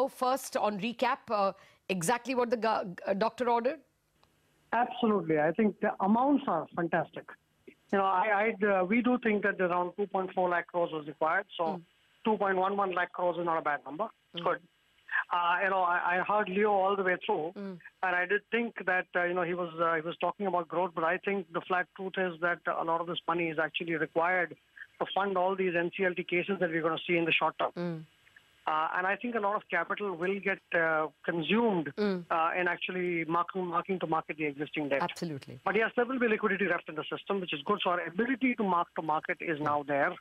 First, on recap, exactly what the doctor ordered? Absolutely. I think the amounts are fantastic. We do think that around 2.4 lakh crores was required. So 2.11 lakh crores is not a bad number. It's good. I heard Leo all the way through, and I did think that he was talking about growth, but I think the flat truth is that a lot of this money is actually required to fund all these NCLT cases that we're going to see in the short term. And I think a lot of capital will get consumed in actually marking to market the existing debt. Absolutely. But yes, there will be liquidity left in the system, which is good. So our ability to mark to market is now there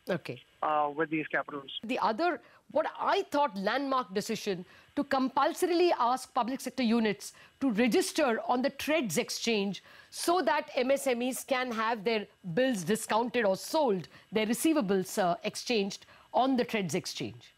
with these capitals. The other, what I thought landmark decision to compulsorily ask public sector units to register on the TReDS exchange so that MSMEs can have their bills discounted or sold, their receivables exchanged on the TReDS exchange.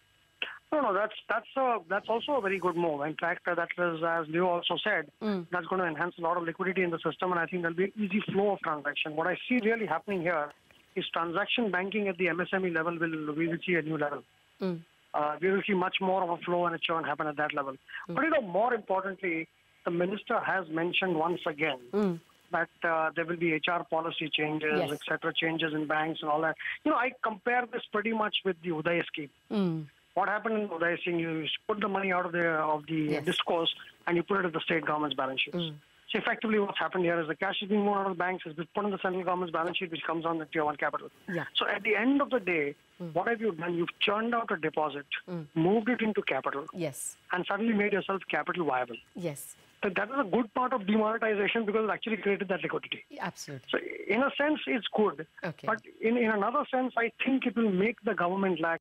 No, that's also a very good move. In fact, that is, as Leo also said, that's going to enhance a lot of liquidity in the system, and I think there'll be an easy flow of transaction. What I see really happening here is transaction banking at the MSME level we will see a new level. We will see much more of a flow and a churn happen at that level. But more importantly, the minister has mentioned once again that there will be HR policy changes, etc., changes in banks and all that. I compare this pretty much with the Uday scheme. What happened in Uday scheme, you put the money out of the discourse and you put it at the state government's balance sheets. So effectively what's happened here is the cash is being moved out of the banks, is put on the central government's balance sheet, which comes on the tier 1 capital. So at the end of the day, what have you done? You've churned out a deposit, moved it into capital, and suddenly made yourself capital viable. So that is a good part of demonetization because it actually created that liquidity. Absolutely. So in a sense, it's good. But in another sense, I think it will make the government lack.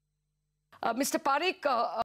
Mr. Parekh,